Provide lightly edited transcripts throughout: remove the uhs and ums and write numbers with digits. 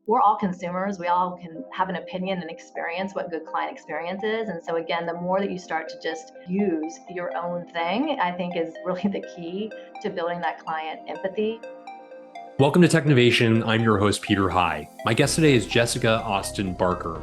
we're all consumers. We all can have an opinion and experience what good client experience is. And so again, the more that you start to just use your own thing, I think is really the key to building that client empathy. Welcome to Technovation. I'm your host, Peter High. My guest today is Jessica Austin Barker.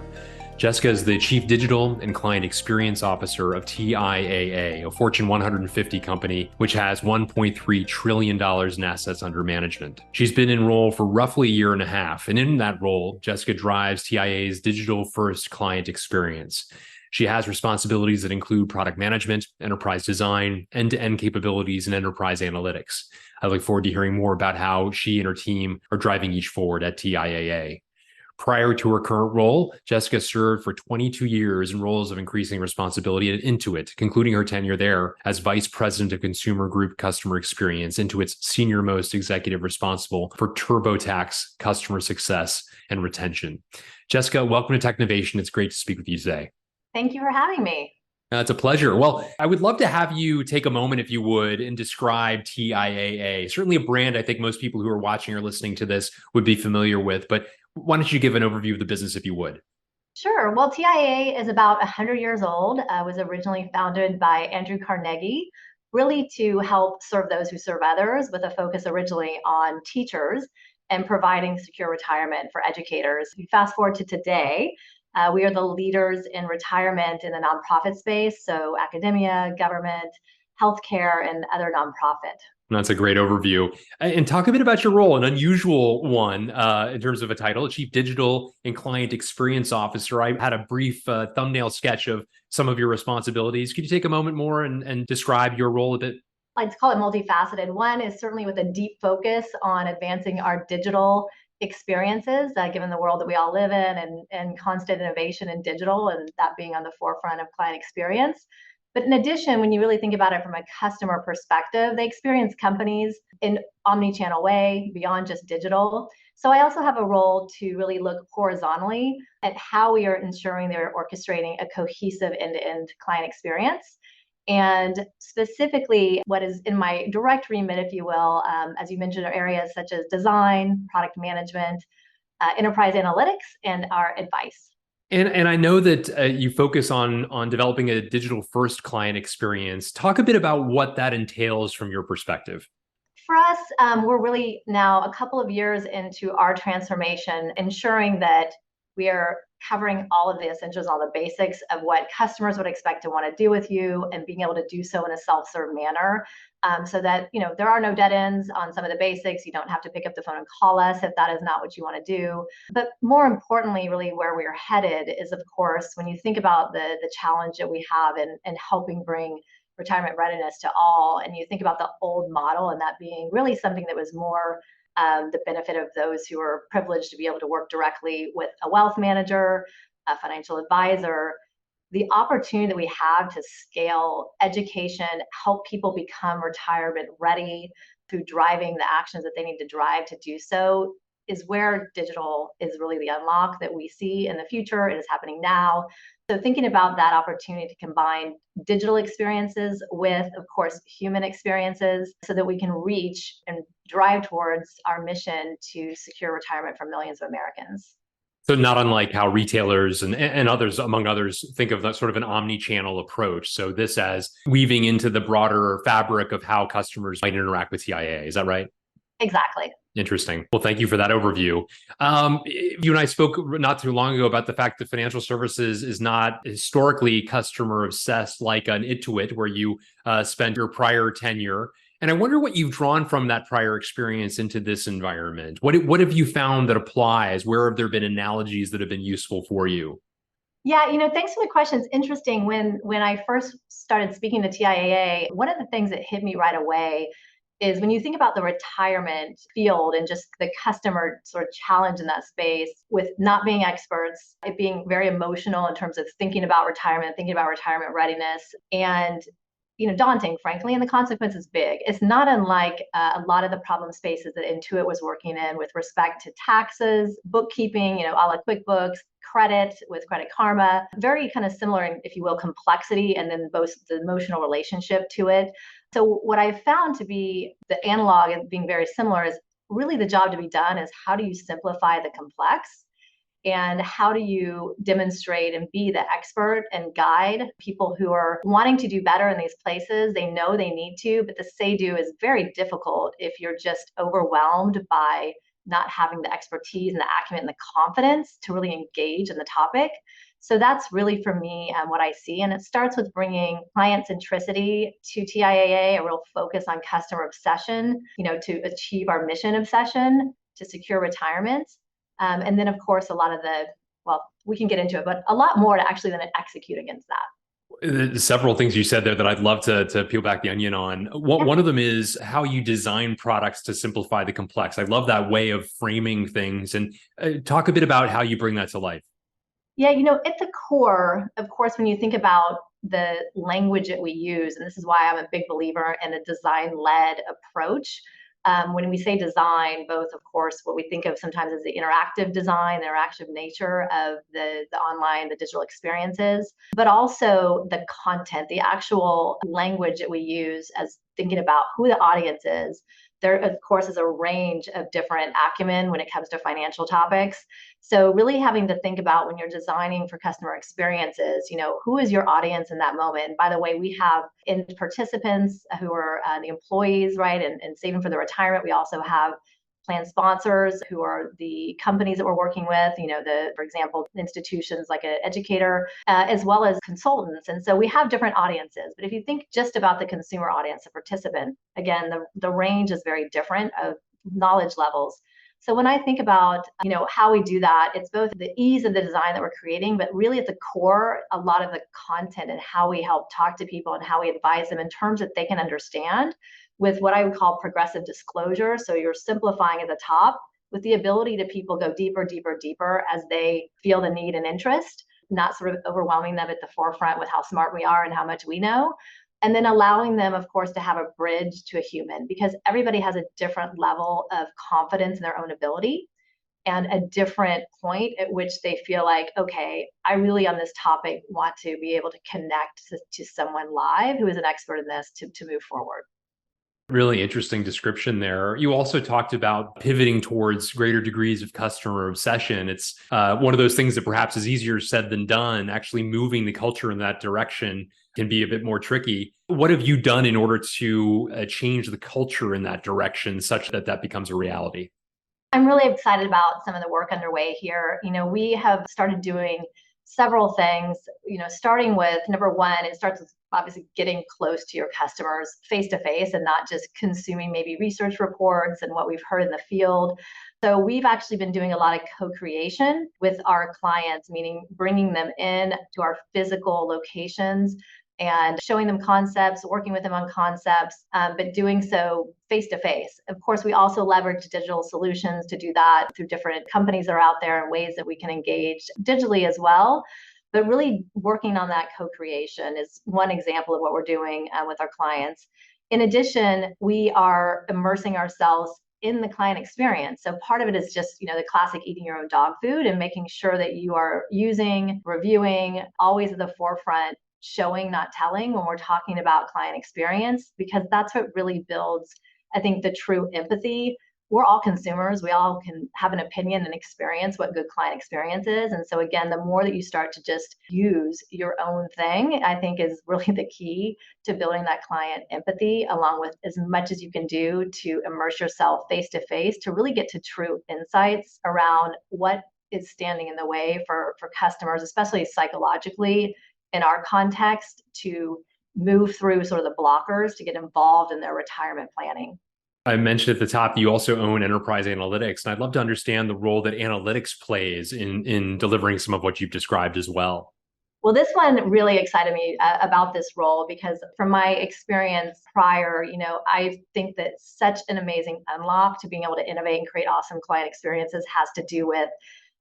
Jessica is the Chief Digital and Client Experience Officer of TIAA, a Fortune 150 company, which has $1.3 trillion in assets under management. She's been in role for roughly a year and a half, and in that role, Jessica drives TIAA's digital-first client experience. She has responsibilities that include product management, enterprise design, end-to-end capabilities, and enterprise analytics. I look forward to hearing more about how she and her team are driving each forward at TIAA. Prior to her current role, Jessica served for 22 years in roles of increasing responsibility at Intuit, concluding her tenure there as Vice President of Consumer Group Customer Experience, Intuit's senior-most executive responsible for TurboTax, customer success, and retention. Jessica, welcome to Technovation. It's great to speak with you today. Thank you for having me. It's a pleasure. Well, I would love to have you take a moment, if you would, and describe TIAA. Certainly a brand I think most people who are watching or listening to this would be familiar with, but why don't you give an overview of the business, if you would? Sure. Well, TIAA is about 100 years old. Was originally founded by Andrew Carnegie, really to help serve those who serve others, with a focus originally on teachers and providing secure retirement for educators. You fast forward to today, we are the leaders in retirement in the nonprofit space, so academia, government, healthcare, and other nonprofit. That's a great overview. And talk a bit about your role, an unusual one in terms of a title, Chief Digital and Client Experience Officer. I had a brief thumbnail sketch of some of your responsibilities. Could you take a moment more and describe your role a bit? I'd call it multifaceted. One is certainly with a deep focus on advancing our digital experiences, given the world that we all live in, and constant innovation in digital, and that being on the forefront of client experience. But in addition, when you really think about it from a customer perspective, they experience companies in omni-channel way beyond just digital. So I also have a role to really look horizontally at how we are ensuring they're orchestrating a cohesive end-to-end client experience. And specifically, what is in my direct remit, if you will, as you mentioned, are areas such as design, product management, enterprise analytics, and our advice. And I know that you focus on developing a digital-first client experience. Talk a bit about what that entails from your perspective. For us, we're really now a couple of years into our transformation, ensuring that we are covering all of the essentials, all the basics of what customers would expect to want to do with you, and being able to do so in a self-serve manner, so that there are no dead ends on some of the basics. You don't have to pick up the phone and call us if that is not what you want to do. But more importantly, really where we're headed is, of course, when you think about the challenge that we have in helping bring retirement readiness to all, and you think about the old model and that being really something that was more the benefit of those who are privileged to be able to work directly with a wealth manager, a financial advisor. The opportunity that we have to scale education, help people become retirement ready through driving the actions that they need to drive to do so, is where digital is really the unlock that we see in the future. It is happening now. So thinking about that opportunity to combine digital experiences with, of course, human experiences, so that we can reach and drive towards our mission to secure retirement for millions of Americans. So not unlike how retailers and others, among others, think of that sort of an omni-channel approach. So this as weaving into the broader fabric of how customers might interact with TIAA. Is that right? Exactly. Interesting. Well, thank you for that overview. You and I spoke not too long ago about the fact that financial services is not historically customer obsessed like an Intuit, where you spent your prior tenure. And I wonder what you've drawn from that prior experience into this environment. What have you found that applies? Where have there been analogies that have been useful for you? Yeah, thanks for the question. It's interesting. When I first started speaking to TIAA, one of the things that hit me right away is when you think about the retirement field and just the customer sort of challenge in that space, with not being experts, it being very emotional in terms of thinking about retirement readiness, and daunting, frankly, and the consequence is big. It's not unlike a lot of the problem spaces that Intuit was working in with respect to taxes, bookkeeping, a la QuickBooks, credit with Credit Karma, very kind of similar in, if you will, complexity, and then both the emotional relationship to it. So what I found to be the analog and being very similar is really the job to be done is how do you simplify the complex? And how do you demonstrate and be the expert and guide people who are wanting to do better in these places? They know they need to, but the say-do is very difficult if you're just overwhelmed by not having the expertise and the acumen and the confidence to really engage in the topic. So that's really for me what I see. And it starts with bringing client centricity to TIAA, a real focus on customer obsession, to achieve our mission obsession to secure retirement. And then, of course, a lot of we can get into it, but a lot more to actually then execute against that. Several things you said there that I'd love to peel back the onion on. One of them is how you design products to simplify the complex. I love that way of framing things, and talk a bit about how you bring that to life. Yeah, at the core, of course, when you think about the language that we use, and this is why I'm a big believer in a design-led approach. When we say design, both, of course, what we think of sometimes as the interactive design, the interactive nature of the online, the digital experiences, but also the content, the actual language that we use as thinking about who the audience is. There, of course, is a range of different acumen when it comes to financial topics. So really having to think about when you're designing for customer experiences, who is your audience in that moment? And by the way, we have in participants who are the employees, right, and saving for the retirement. We also have plan sponsors who are the companies that we're working with, for example, institutions like an educator, as well as consultants. And so we have different audiences. But if you think just about the consumer audience, the participant, again, the range is very different of knowledge levels. So when I think about, how we do that, it's both the ease of the design that we're creating, but really at the core, a lot of the content and how we help talk to people and how we advise them in terms that they can understand with what I would call progressive disclosure. So you're simplifying at the top with the ability to people go deeper, deeper, deeper as they feel the need and interest, not sort of overwhelming them at the forefront with how smart we are and how much we know. And then allowing them, of course, to have a bridge to a human, because everybody has a different level of confidence in their own ability and a different point at which they feel like, okay, I really on this topic want to be able to connect to someone live who is an expert in this to move forward. Really interesting description there. You also talked about pivoting towards greater degrees of customer obsession. It's one of those things that perhaps is easier said than done. Actually moving the culture in that direction can be a bit more tricky. What have you done in order to change the culture in that direction such that that becomes a reality? I'm really excited about some of the work underway here. We have started doing several things, starting with number one, it starts with obviously getting close to your customers face to face and not just consuming maybe research reports and what we've heard in the field. So we've actually been doing a lot of co-creation with our clients, meaning bringing them in to our physical locations and showing them concepts, working with them on concepts, but doing so face to face. Of course, we also leverage digital solutions to do that through different companies that are out there and ways that we can engage digitally as well. But really working on that co-creation is one example of what we're doing with our clients. In addition, we are immersing ourselves in the client experience. So part of it is just, the classic eating your own dog food and making sure that you are using, reviewing, always at the forefront, showing, not telling when we're talking about client experience, because that's what really builds, I think, the true empathy. We're all consumers. We all can have an opinion and experience what good client experience is. And so again, the more that you start to just use your own thing, I think is really the key to building that client empathy, along with as much as you can do to immerse yourself face to face to really get to true insights around what is standing in the way for customers, especially psychologically in our context, to move through sort of the blockers to get involved in their retirement planning. I mentioned at the top, you also own enterprise analytics, and I'd love to understand the role that analytics plays in delivering some of what you've described as well. Well, this one really excited me about this role because from my experience prior, I think that such an amazing unlock to being able to innovate and create awesome client experiences has to do with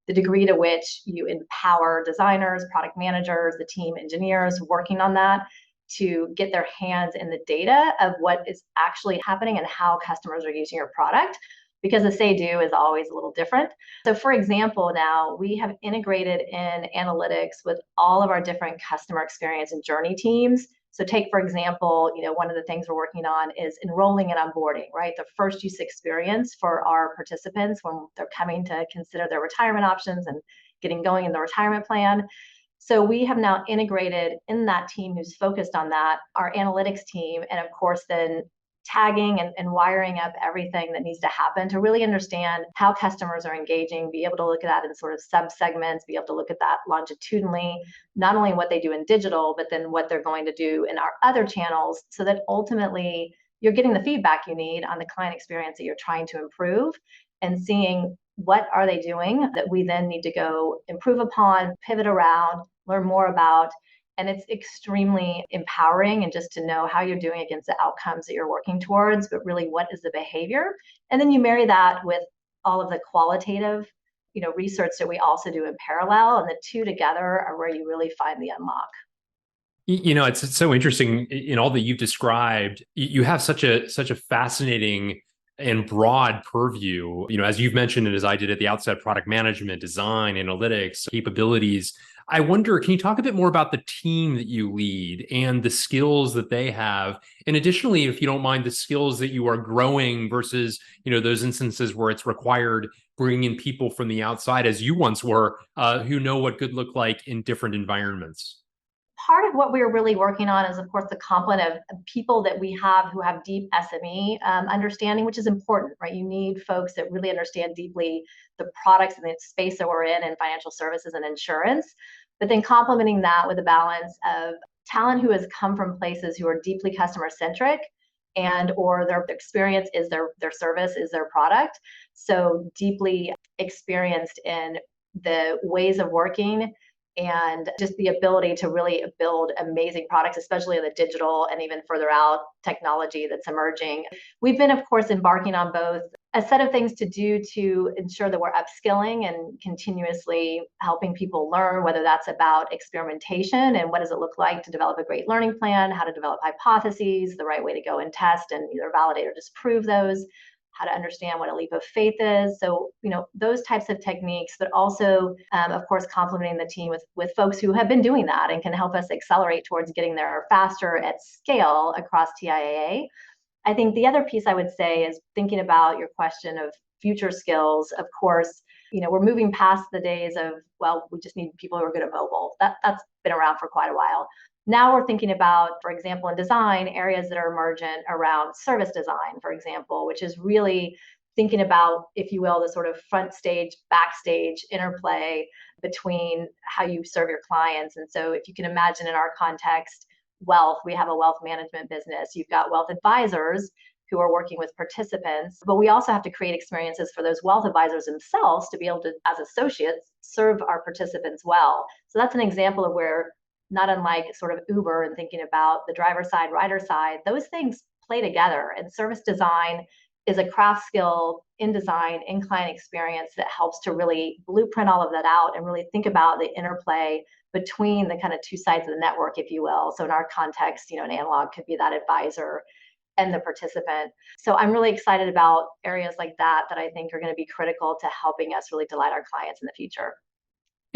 the degree to which you empower designers, product managers, the team engineers working on that to get their hands in the data of what is actually happening and how customers are using your product, because the say-do is always a little different. So for example, now we have integrated in analytics with all of our different customer experience and journey teams So take, for example, one of the things we're working on is enrolling and onboarding, right? The first use experience for our participants when they're coming to consider their retirement options and getting going in the retirement plan. So we have now integrated in that team who's focused on that, our analytics team, and of course then tagging and wiring up everything that needs to happen to really understand how customers are engaging, be able to look at that in sort of sub-segments, be able to look at that longitudinally, not only what they do in digital, but then what they're going to do in our other channels, so that ultimately you're getting the feedback you need on the client experience that you're trying to improve, and seeing what are they doing that we then need to go improve upon, pivot around, learn more about. And it's extremely empowering, and just to know how you're doing against the outcomes that you're working towards, but really what is the behavior? And then you marry that with all of the qualitative, research that we also do in parallel, and the two together are where you really find the unlock. It's so interesting in all that you've described. You have such a fascinating and broad purview, as you've mentioned, and as I did at the outset, product management, design, analytics, capabilities. I wonder, can you talk a bit more about the team that you lead and the skills that they have? And additionally, if you don't mind, the skills that you are growing versus, those instances where it's required bringing in people from the outside, as you once were, who know what good look like in different environments. Part of what we're really working on is, of course, the complement of people that we have who have deep SME understanding, which is important, right? You need folks that really understand deeply the products and the space that we're in financial services and insurance, but then complementing that with a balance of talent who has come from places who are deeply customer centric, and or their experience is their service is their product. So deeply experienced in the ways of working, and just the ability to really build amazing products, especially in the digital and even further out technology that's emerging. We've been, of course, embarking on both a set of things to do to ensure that we're upskilling and continuously helping people learn, whether that's about experimentation and what does it look like to develop a great learning plan, how to develop hypotheses, the right way to go and test and either validate or disprove those, how to understand what a leap of faith is. So, those types of techniques, but also, of course, complementing the team with folks who have been doing that and can help us accelerate towards getting there faster at scale across TIAA. I think the other piece I would say is thinking about your question of future skills. Of course, we're moving past the days of, well, we just need people who are good at mobile. That's been around for quite a while. Now we're thinking about, for example, in design, areas that are emergent around service design, for example, which is really thinking about, if you will, the sort of front stage, backstage interplay between how you serve your clients. And so if you can imagine in our context, wealth, we have a wealth management business. You've got wealth advisors who are working with participants, but we also have to create experiences for those wealth advisors themselves to be able to, as associates, serve our participants well. So that's an example of where, not unlike sort of Uber and thinking about the driver side, rider side, those things play together. And service design is a craft skill in design, in client experience, that helps to really blueprint all of that out and really think about the interplay between the kind of two sides of the network, if you will. So in our context, an analog could be that advisor and the participant. So I'm really excited about areas like that I think are going to be critical to helping us really delight our clients in the future.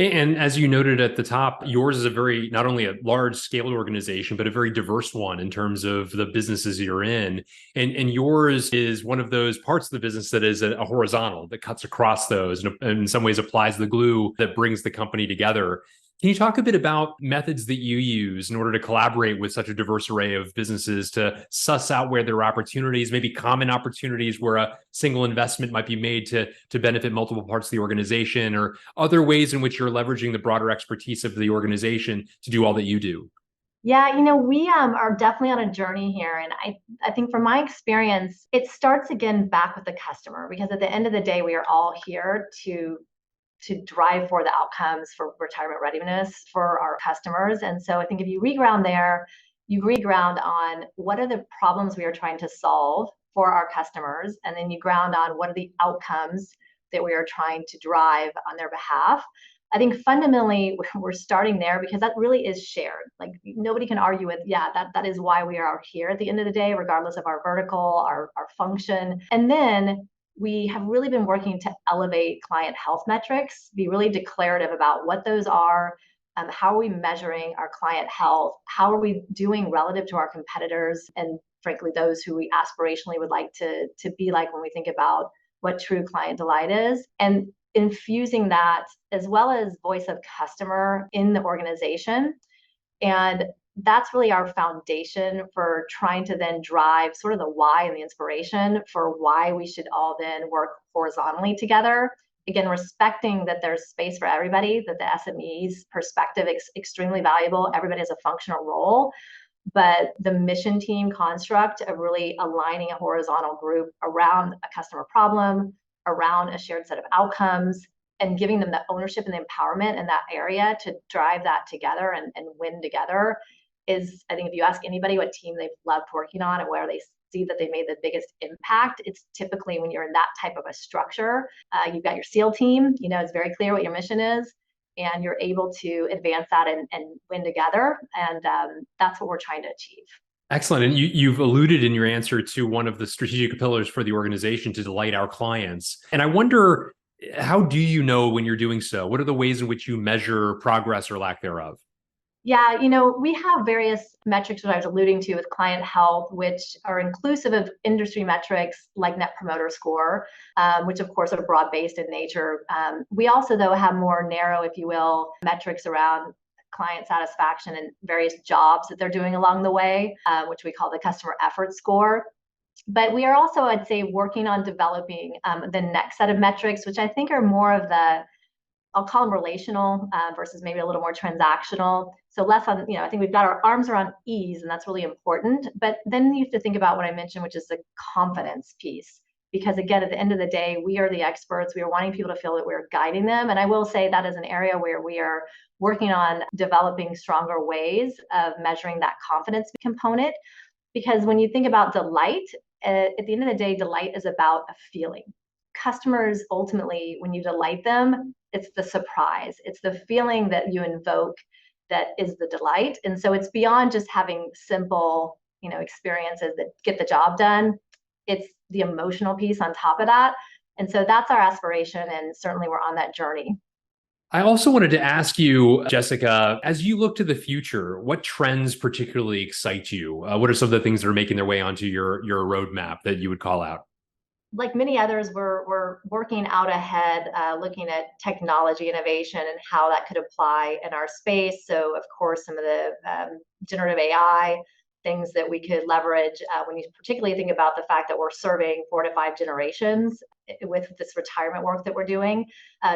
And as you noted at the top, yours is not only a large scaled organization, but a very diverse one in terms of the businesses you're in. And yours is one of those parts of the business that is a horizontal, that cuts across those and in some ways applies the glue that brings the company together. Can you talk a bit about methods that you use in order to collaborate with such a diverse array of businesses to suss out where there are opportunities, maybe common opportunities where a single investment might be made to benefit multiple parts of the organization, or other ways in which you're leveraging the broader expertise of the organization to do all that you do? Yeah, we are definitely on a journey here. And I think from my experience, it starts again back with the customer, because at the end of the day, we are all here to drive for the outcomes for retirement readiness for our customers. And so I think if you reground there, you reground on what are the problems we are trying to solve for our customers, and then you ground on what are the outcomes that we are trying to drive on their behalf. I think fundamentally we're starting there because that really is shared. Like, nobody can argue with, yeah, that is why we are here at the end of the day, regardless of our vertical, our function. And then we have really been working to elevate client health metrics, be really declarative about what those are, How are we measuring our client health? How are we doing relative to our competitors and frankly, those who we aspirationally would like to be like when we think about what true client delight is? And infusing that as well as voice of customer in the organization. And that's really our foundation for trying to then drive sort of the why and the inspiration for why we should all then work horizontally together. Again, respecting that there's space for everybody, that the SME's perspective is extremely valuable. Everybody has a functional role, but the mission team construct of really aligning a horizontal group around a customer problem, around a shared set of outcomes, and giving them the ownership and the empowerment in that area to drive that together and win together is, I think if you ask anybody what team they've loved working on and where they see that they made the biggest impact, it's typically when you're in that type of a structure. You've got your SEAL team, it's very clear what your mission is, and you're able to advance that and win together. And that's what we're trying to achieve. Excellent. And you've alluded in your answer to one of the strategic pillars for the organization to delight our clients. And I wonder, how do you know when you're doing so? What are the ways in which you measure progress or lack thereof? Yeah, we have various metrics that I was alluding to with client health, which are inclusive of industry metrics like Net Promoter Score, which of course are broad-based in nature. We also, though, have more narrow, if you will, metrics around client satisfaction and various jobs that they're doing along the way, which we call the customer effort score. But we are also, I'd say, working on developing the next set of metrics, which I think are more of the, I'll call them relational versus maybe a little more transactional. So less on, I think we've got our arms around ease, and that's really important. But then you have to think about what I mentioned, which is the confidence piece. Because again, at the end of the day, we are the experts. We are wanting people to feel that we're guiding them. And I will say that is an area where we are working on developing stronger ways of measuring that confidence component. Because when you think about delight, at the end of the day, delight is about a feeling. Customers, ultimately, when you delight them, it's the surprise. It's the feeling that you invoke that is the delight. And so it's beyond just having simple, experiences that get the job done. It's the emotional piece on top of that. And so that's our aspiration. And certainly we're on that journey. I also wanted to ask you, Jessica, as you look to the future, what trends particularly excite you? What are some of the things that are making their way onto your roadmap that you would call out? Like many others, we're working out ahead, looking at technology innovation and how that could apply in our space. So, of course, some of the generative AI things that we could leverage when you particularly think about the fact that we're serving 4 to 5 generations with this retirement work that we're doing.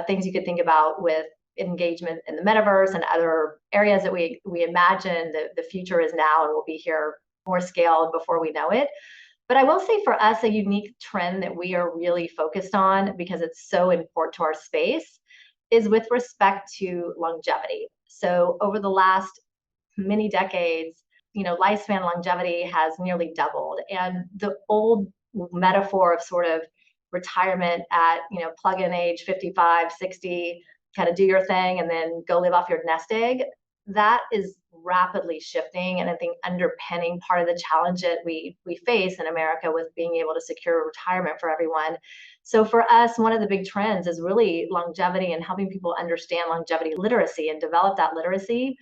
Things you could think about with engagement in the metaverse and other areas that we imagine that the future is now and will be here more scaled before we know it. But I will say for us, a unique trend that we are really focused on because it's so important to our space is with respect to longevity. So over the last many decades, lifespan longevity has nearly doubled. And the old metaphor of sort of retirement at, plug-in age 55, 60, kind of do your thing and then go live off your nest egg, that is rapidly shifting. And I think underpinning part of the challenge that we face in America with being able to secure retirement for everyone. So for us, one of the big trends is really longevity and helping people understand longevity literacy and develop that literacy.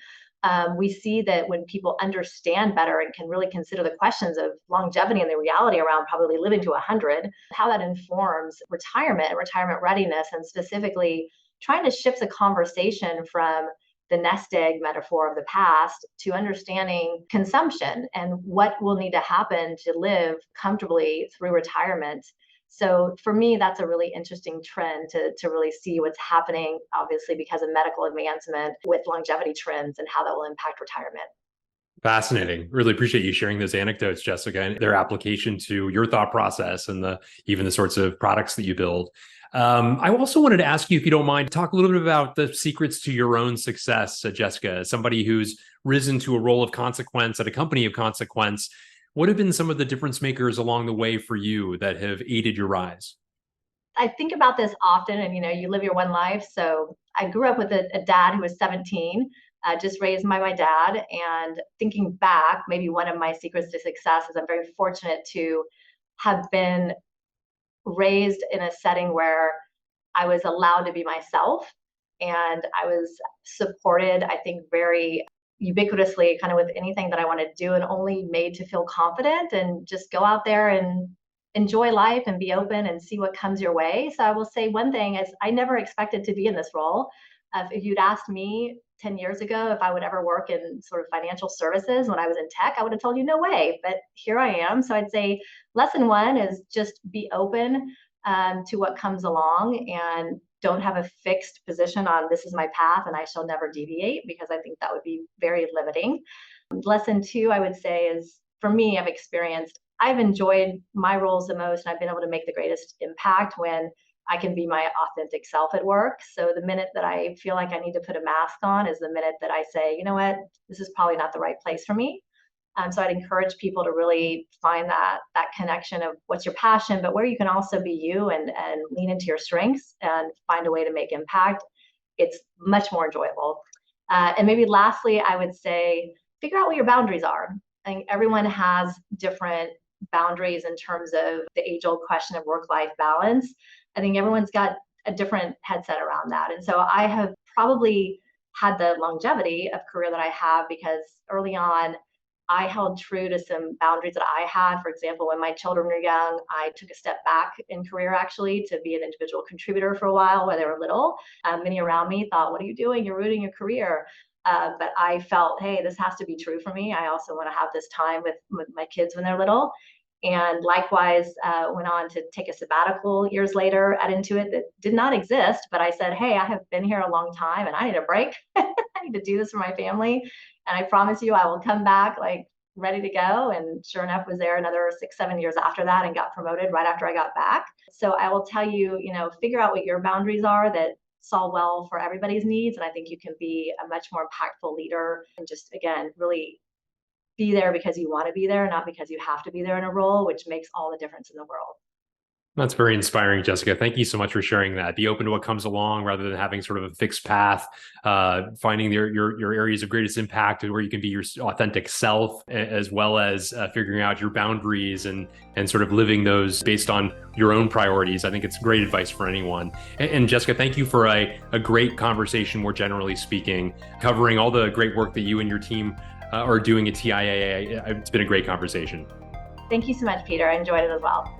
We see that when people understand better and can really consider the questions of longevity and the reality around probably living to 100, how that informs retirement and retirement readiness, and specifically trying to shift the conversation from the nest egg metaphor of the past to understanding consumption and what will need to happen to live comfortably through retirement. So for me, that's a really interesting trend to really see what's happening, obviously, because of medical advancement with longevity trends and how that will impact retirement. Fascinating. Really appreciate you sharing those anecdotes, Jessica, and their application to your thought process and even the sorts of products that you build. I also wanted to ask you, if you don't mind, talk a little bit about the secrets to your own success, Jessica, as somebody who's risen to a role of consequence at a company of consequence. What have been some of the difference makers along the way for you that have aided your rise? I think about this often, and you live your one life. So I grew up with a dad who was 17, just raised by my dad. And thinking back, maybe one of my secrets to success is I'm very fortunate to have been raised in a setting where I was allowed to be myself And I was supported, I think, very ubiquitously kind of with anything that I wanted to do, and only made to feel confident and just go out there and enjoy life and be open and see what comes your way. So I will say one thing is I never expected to be in this role. If you'd asked me 10 years ago if I would ever work in sort of financial services when I was in tech, I would have told you no way, but here I am. So I'd say lesson one is just be open to what comes along, and don't have a fixed position on this is my path and I shall never deviate, because I think that would be very limiting. Lesson two, I would say, is for me, I've enjoyed my roles the most, and I've been able to make the greatest impact when I can be my authentic self at work. So the minute that I feel like I need to put a mask on is the minute that I say, you know what, this is probably not the right place for me. So I'd encourage people to really find that connection of what's your passion, but where you can also be you and lean into your strengths and find a way to make impact. It's much more enjoyable. And maybe lastly, I would say figure out what your boundaries are. I think everyone has different boundaries in terms of the age-old question of work-life balance. I think everyone's got a different headset around that. And so I have probably had the longevity of career that I have because early on, I held true to some boundaries that I had. For example, when my children were young, I took a step back in career actually to be an individual contributor for a while while they were little. Many around me thought, what are you doing? You're ruining your career. But I felt, hey, this has to be true for me. I also want to have this time with my kids when they're little. And likewise, went on to take a sabbatical years later at Intuit that did not exist. But I said, hey, I have been here a long time and I need a break. I need to do this for my family. And I promise you, I will come back like ready to go. And sure enough, was there another 6-7 years after that and got promoted right after I got back. So I will tell you, figure out what your boundaries are that solve well for everybody's needs. And I think you can be a much more impactful leader and just, again, really be there because you want to be there, not because you have to be there in a role, which makes all the difference in the world. That's very inspiring, Jessica. Thank you so much for sharing that. Be open to what comes along rather than having sort of a fixed path, finding your areas of greatest impact and where you can be your authentic self, as well as figuring out your boundaries and sort of living those based on your own priorities. I think it's great advice for anyone. And Jessica, thank you for a great conversation, more generally speaking, covering all the great work that you and your team are doing at TIAA. It's been a great conversation. Thank you so much, Peter. I enjoyed it as well.